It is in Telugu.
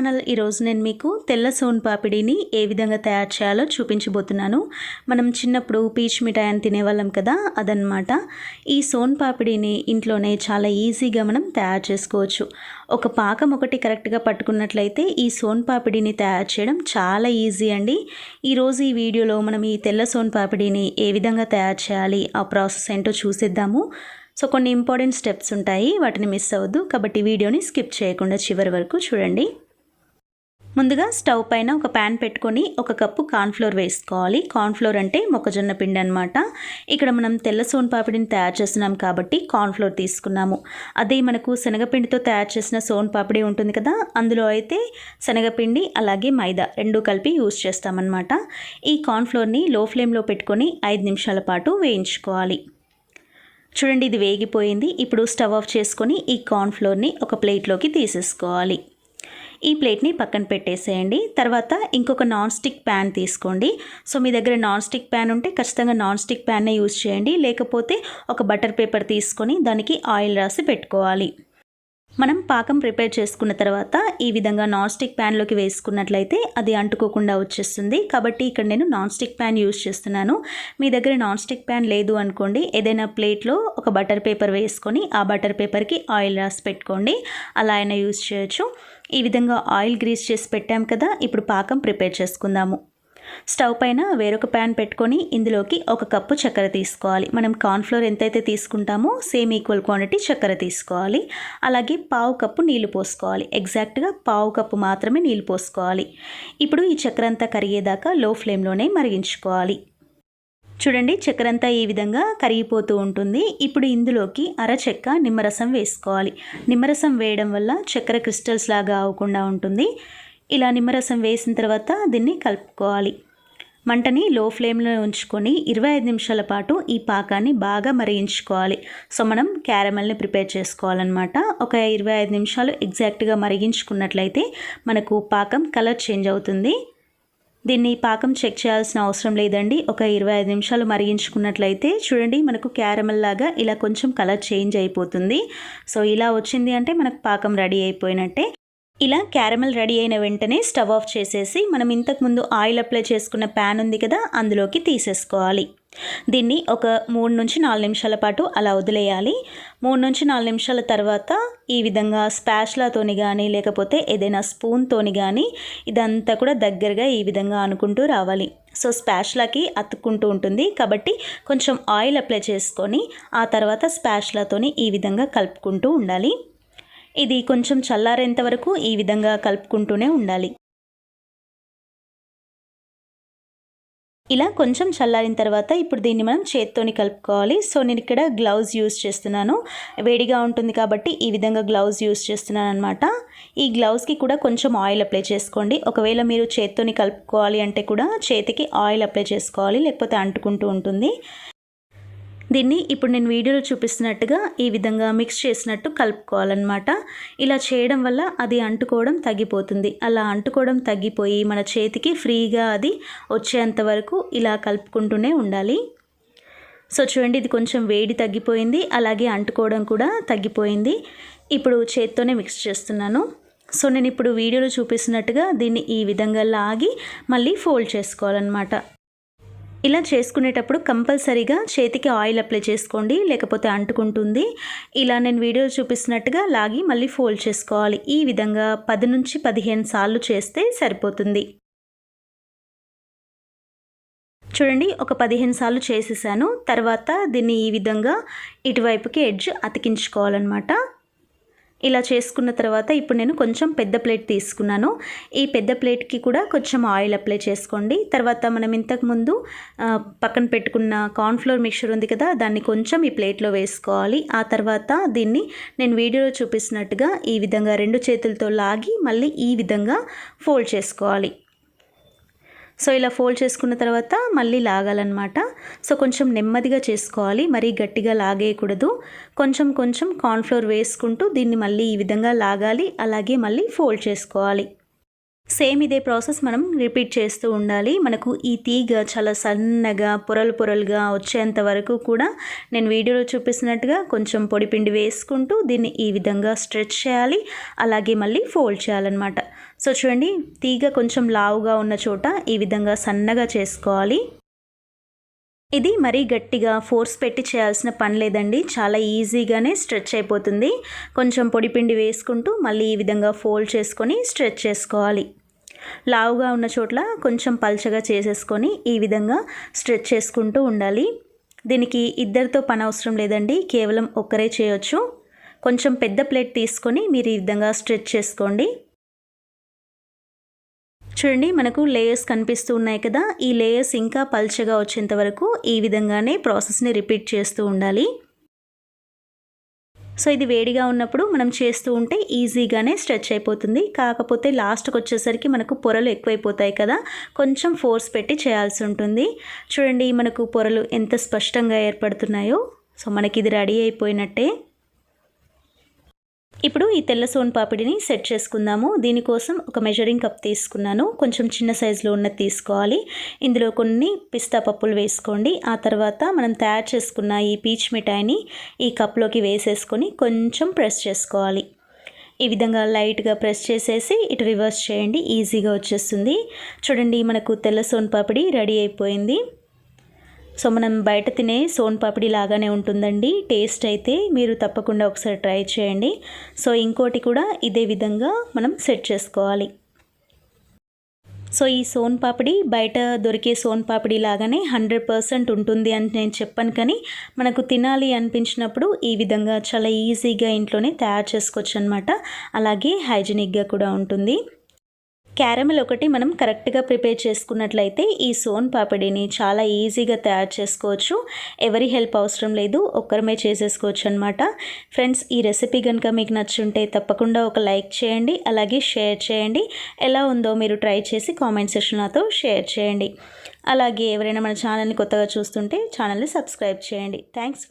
ఛానల్. ఈరోజు నేను మీకు తెల్ల సోన్ పాపిడిని ఏ విధంగా తయారు చేయాలో చూపించబోతున్నాను. మనం చిన్నప్పుడు పీచ్ మిఠాయి అని తినేవాళ్ళం కదా, అదనమాట. ఈ సోన్ పాపిడిని ఇంట్లోనే చాలా ఈజీగా మనం తయారు చేసుకోవచ్చు. ఒక పాకం ఒకటి కరెక్ట్గా పట్టుకున్నట్లయితే ఈ సోన్ పాపిడిని తయారు చేయడం చాలా ఈజీ అండి. ఈరోజు ఈ వీడియోలో మనం ఈ తెల్ల సోన్ పాపిడిని ఏ విధంగా తయారు చేయాలి, ఆ ప్రాసెస్ ఏంటో చూసేద్దాము. సో కొన్ని ఇంపార్టెంట్ స్టెప్స్ ఉంటాయి, వాటిని మిస్ అవ్వద్దు. కాబట్టి వీడియోని స్కిప్ చేయకుండా చివరి వరకు చూడండి. ముందుగా స్టవ్ పైన ఒక ప్యాన్ పెట్టుకొని 1 కప్పు కార్న్ఫ్లోర్ వేసుకోవాలి. కార్న్ఫ్లోర్ అంటే మొక్కజొన్న పిండి అనమాట. ఇక్కడ మనం తెల్ల సోన్ పాపిడిని తయారు చేస్తున్నాం కాబట్టి కార్న్ఫ్లోర్ తీసుకున్నాము. అదే మనకు శనగపిండితో తయారు చేసిన సోన్ పాపిడి ఉంటుంది కదా, అందులో అయితే శనగపిండి అలాగే మైదా రెండు కలిపి యూజ్ చేస్తామన్నమాట. ఈ కార్న్ఫ్లోర్ని లో ఫ్లేమ్లో పెట్టుకొని 5 నిమిషాల పాటు వేయించుకోవాలి. చూడండి, ఇది వేగిపోయింది. ఇప్పుడు స్టవ్ ఆఫ్ చేసుకొని ఈ కార్న్ఫ్లోర్ని ఒక ప్లేట్లోకి తీసేసుకోవాలి. ఈ ప్లేట్ని పక్కన పెట్టేసేయండి. తర్వాత ఇంకొక నాన్ స్టిక్ ప్యాన్ తీసుకోండి. సో మీ దగ్గర నాన్ స్టిక్ ప్యాన్ ఉంటే ఖచ్చితంగా నాన్ స్టిక్ ప్యాన్నే యూజ్ చేయండి. లేకపోతే ఒక బటర్ పేపర్ తీసుకొని దానికి ఆయిల్ రాసి పెట్టుకోవాలి. మనం పాకం ప్రిపేర్ చేసుకున్న తర్వాత ఈ విధంగా నాన్ స్టిక్ ప్యాన్లోకి వేసుకున్నట్లయితే అది అంటుకోకుండా వచ్చేస్తుంది. కాబట్టి ఇక్కడ నేను నాన్ స్టిక్ ప్యాన్ యూజ్ చేస్తున్నాను. మీ దగ్గర నాన్ స్టిక్ ప్యాన్ లేదు అనుకోండి, ఏదైనా ప్లేట్లో ఒక బటర్ పేపర్ వేసుకొని ఆ బటర్ పేపర్కి ఆయిల్ రాసి పెట్టుకోండి. అలా అయినా యూజ్ చేయొచ్చు. ఈ విధంగా ఆయిల్ గ్రీస్ చేసి పెట్టాం కదా, ఇప్పుడు పాకం ప్రిపేర్ చేసుకుందాము. స్టవ్ పైన వేరొక ప్యాన్ పెట్టుకొని ఇందులోకి 1 కప్పు చక్కెర తీసుకోవాలి. మనం కార్న్ఫ్లోర్ ఎంతైతే తీసుకుంటామో సేమ్ ఈక్వల్ క్వాంటిటీ చక్కెర తీసుకోవాలి. అలాగే 1/2 కప్పు నీళ్లు పోసుకోవాలి. ఎగ్జాక్ట్గా 1/2 కప్పు మాత్రమే నీళ్లు పోసుకోవాలి. ఇప్పుడు ఈ చక్కెర అంతా కరిగేదాకా లో ఫ్లేమ్లోనే మరిగించుకోవాలి. చూడండి, చక్కెర అంతా ఈ విధంగా కరిగిపోతూ ఉంటుంది. ఇప్పుడు ఇందులోకి అరచెక్క నిమ్మరసం వేసుకోవాలి. నిమ్మరసం వేయడం వల్ల చక్కెర క్రిస్టల్స్ లాగా అవ్వకుండా ఉంటుంది. ఇలా నిమ్మరసం వేసిన తర్వాత దీన్ని కలుపుకోవాలి. మంటని లో ఫ్లేమ్లో ఉంచుకొని 25 నిమిషాల పాటు ఈ పాకాన్ని బాగా మరిగించుకోవాలి. సో మనం క్యారమెల్ని ప్రిపేర్ చేసుకోవాలన్నమాట. ఒక 25 నిమిషాలు ఎగ్జాక్ట్గా మరిగించుకున్నట్లయితే మనకు పాకం కలర్ చేంజ్ అవుతుంది. దీన్ని పాకం చెక్ చేయాల్సిన అవసరం లేదండి. ఒక 25 నిమిషాలు మరిగించుకున్నట్లయితే చూడండి, మనకు క్యారమెల్ లాగా ఇలా కొంచెం కలర్ చేంజ్ అయిపోతుంది. సో ఇలా వచ్చింది అంటే మనకు పాకం రెడీ అయిపోయినట్టే. ఇలా క్యారమెల్ రెడీ అయిన వెంటనే స్టవ్ ఆఫ్ చేసేసి మనం ఇంతకుముందు ఆయిల్ అప్లై చేసుకున్న ప్యాన్ ఉంది కదా, అందులోకి తీసేసుకోవాలి. దీన్ని ఒక 3 నుంచి 4 నిమిషాల పాటు అలా వదిలేయాలి. 3 నుంచి 4 నిమిషాల తర్వాత ఈ విధంగా స్పాచులాతోని కానీ లేకపోతే ఏదైనా స్పూన్తోని కానీ ఇదంతా కూడా దగ్గరగా ఈ విధంగా అనుకుంటూ రావాలి. సో స్పాచులాకి అతుక్కుంటూ ఉంటుంది కాబట్టి కొంచెం ఆయిల్ అప్లై చేసుకొని ఆ తర్వాత స్పాచులాతోని ఈ విధంగా కలుపుకుంటూ ఉండాలి. ఇది కొంచెం చల్లారేంత వరకు ఈ విధంగా కలుపుకుంటూనే ఉండాలి. ఇలా కొంచెం చల్లారిన తర్వాత ఇప్పుడు దీన్ని మనం చేత్తోని కలుపుకోవాలి. సో నేను ఇక్కడ గ్లౌజ్ యూజ్ చేస్తున్నాను. వేడిగా ఉంటుంది కాబట్టి ఈ విధంగా గ్లౌజ్ యూజ్ చేస్తున్నాను అనమాట. ఈ గ్లౌజ్కి కూడా కొంచెం ఆయిల్ అప్లై చేసుకోండి. ఒకవేళ మీరు చేత్తోని కలుపుకోవాలి అంటే కూడా చేతికి ఆయిల్ అప్లై చేసుకోవాలి, లేకపోతే అంటుకుంటూ ఉంటుంది. దీన్ని ఇప్పుడు నేను వీడియోలో చూపిస్తున్నట్టుగా ఈ విధంగా మిక్స్ చేసినట్టు కలుపుకోవాలన్నమాట. ఇలా చేయడం వల్ల అది అంటుకోవడం తగ్గిపోతుంది. అలా అంటుకోవడం తగ్గిపోయి మన చేతికి ఫ్రీగా అది వచ్చేంత వరకు ఇలా కలుపుకుంటూనే ఉండాలి. సో చూడండి, ఇది కొంచెం వేడి తగ్గిపోయింది, అలాగే అంటుకోవడం కూడా తగ్గిపోయింది. ఇప్పుడు చేత్తోనే మిక్స్ చేస్తున్నాను. సో నేను ఇప్పుడు వీడియోలో చూపిస్తున్నట్టుగా దీన్ని ఈ విధంగా లాగి మళ్ళీ ఫోల్డ్ చేసుకోవాలన్నమాట. ఇలా చేసుకునేటప్పుడు కంపల్సరీగా చేతికి ఆయిల్ అప్లై చేసుకోండి, లేకపోతే అంటుకుంటుంది. ఇలా నేను వీడియో చూపిస్తున్నట్టుగా లాగి మళ్ళీ ఫోల్డ్ చేసుకోవాలి. ఈ విధంగా 10 నుంచి 15 సార్లు చేస్తే సరిపోతుంది. చూడండి, ఒక 15 సార్లు చేసేసాను. తర్వాత దీన్ని ఈ విధంగా ఇటువైపుకి ఎడ్జ్ అతికించుకోవాలన్నమాట. ఇలా చేసుకున్న తర్వాత ఇప్పుడు నేను కొంచెం పెద్ద ప్లేట్ తీసుకున్నాను. ఈ పెద్ద ప్లేట్కి కూడా కొంచెం ఆయిల్ అప్లై చేసుకోండి. తర్వాత మనం ఇంతకుముందు పక్కన పెట్టుకున్న కార్న్ఫ్లోర్ మిక్చర్ ఉంది కదా, దాన్ని కొంచెం ఈ ప్లేట్లో వేసుకోవాలి. ఆ తర్వాత దీన్ని నేను వీడియోలో చూపిస్తున్నట్టుగా ఈ విధంగా 2 చేతులతో లాగి మళ్ళీ ఈ విధంగా ఫోల్డ్ చేసుకోవాలి. సో ఇలా ఫోల్డ్ చేసుకున్న తర్వాత మళ్ళీ లాగాలన్నమాట. సో కొంచెం నెమ్మదిగా చేసుకోవాలి, మరీ గట్టిగా లాగేయకూడదు. కొంచెం కొంచెం కార్న్ఫ్లోర్ వేసుకుంటూ దీన్ని మళ్ళీ ఈ విధంగా లాగాలి, అలాగే మళ్ళీ ఫోల్డ్ చేసుకోవాలి. సేమ్ ఇదే ప్రాసెస్ మనం రిపీట్ చేస్తూ ఉండాలి. మనకు ఈ తీగ చాలా సన్నగా పొరలు పొరలుగా వచ్చేంత వరకు కూడా నేను వీడియోలో చూపిస్తున్నట్టుగా కొంచెం పొడిపిండి వేసుకుంటూ దీన్ని ఈ విధంగా స్ట్రెచ్ చేయాలి. అలాగే మళ్ళీ ఫోల్డ్ చేయాలన్నమాట. సో చూడండి, తీగ కొంచెం లావుగా ఉన్న చోట ఈ విధంగా సన్నగా చేసుకోవాలి. ఇది మరీ గట్టిగా ఫోర్స్ పెట్టి చేయాల్సిన పని లేదండి. చాలా ఈజీగానే స్ట్రెచ్ అయిపోతుంది. కొంచెం పొడిపిండి వేసుకుంటూ మళ్ళీ ఈ విధంగా ఫోల్డ్ చేసుకొని స్ట్రెచ్ చేసుకోవాలి. లావుగా ఉన్న చోట్ల కొంచెం పల్చగా చేసేసుకొని ఈ విధంగా స్ట్రెచ్ చేసుకుంటూ ఉండాలి. దీనికి ఇద్దరితో పని అవసరం లేదండి, కేవలం ఒక్కరే చేయొచ్చు. కొంచెం పెద్ద ప్లేట్ తీసుకొని మీరు ఈ విధంగా స్ట్రెచ్ చేసుకోండి. చూడండి, మనకు లేయర్స్ కనిపిస్తూ ఉన్నాయి కదా, ఈ లేయర్స్ ఇంకా పల్చగా వచ్చేంత వరకు ఈ విధంగానే ప్రాసెస్ని రిపీట్ చేస్తూ ఉండాలి. సో ఇది వేడిగా ఉన్నప్పుడు మనం చేస్తూ ఉంటే ఈజీగానే స్ట్రెచ్ అయిపోతుంది. కాకపోతే లాస్ట్కి వచ్చేసరికి మనకు పొరలు ఎక్కువైపోతాయి కదా, కొంచెం ఫోర్స్ పెట్టి చేయాల్సి ఉంటుంది. చూడండి, మనకు పొరలు ఎంత స్పష్టంగా ఏర్పడుతున్నాయో. సో మనకి ఇది రెడీ అయిపోయినట్టే. ఇప్పుడు ఈ తెల్ల సోన్ పాపిడిని సెట్ చేసుకుందాము. దీనికోసం ఒక మెజరింగ్ కప్ తీసుకున్నాను. కొంచెం చిన్న సైజులో ఉన్నది తీసుకోవాలి. ఇందులో కొన్ని పిస్తా పప్పులు వేసుకోండి. ఆ తర్వాత మనం తయారు చేసుకున్న ఈ పీచ్ మిఠాయిని ఈ కప్లోకి వేసేసుకొని కొంచెం ప్రెస్ చేసుకోవాలి. ఈ విధంగా లైట్గా ప్రెస్ చేసేసి ఇటు రివర్స్ చేయండి, ఈజీగా వచ్చేస్తుంది. చూడండి, మనకు తెల్ల సోన్ పాపిడి రెడీ అయిపోయింది. సో మనం బయట తినే సోన్ పాపిడి లాగానే ఉంటుందండి టేస్ట్ అయితే. మీరు తప్పకుండా ఒకసారి ట్రై చేయండి. సో ఇంకోటి కూడా ఇదే విధంగా మనం సెట్ చేసుకోవాలి. సో ఈ సోన్ పాపిడి బయట దొరికే సోన్ పాపిడి లాగానే 100% ఉంటుంది అని నేను చెప్పాను, కానీ మనకు తినాలి అనిపించినప్పుడు ఈ విధంగా చాలా ఈజీగా ఇంట్లోనే తయారు చేసుకోవచ్చు అనమాట. అలాగే హైజీనిక్గా కూడా ఉంటుంది. క్యారమెల్ ఒకటి మనం కరెక్ట్గా ప్రిపేర్ చేసుకున్నట్లయితే ఈ సోన్ పాపిడిని చాలా ఈజీగా తయారు చేసుకోవచ్చు. ఎవరి హెల్ప్ అవసరం లేదు, ఒక్కరమే చేసేసుకోవచ్చు అనమాట. ఫ్రెండ్స్, ఈ రెసిపీ కనుక మీకు నచ్చుంటే తప్పకుండా ఒక లైక్ చేయండి, అలాగే షేర్ చేయండి. ఎలా ఉందో మీరు ట్రై చేసి కామెంట్ సెక్షన్ నాతో షేర్ చేయండి. అలాగే ఎవరైనా మన ఛానల్ని కొత్తగా చూస్తుంటే ఛానల్ని సబ్స్క్రైబ్ చేయండి. Thanks for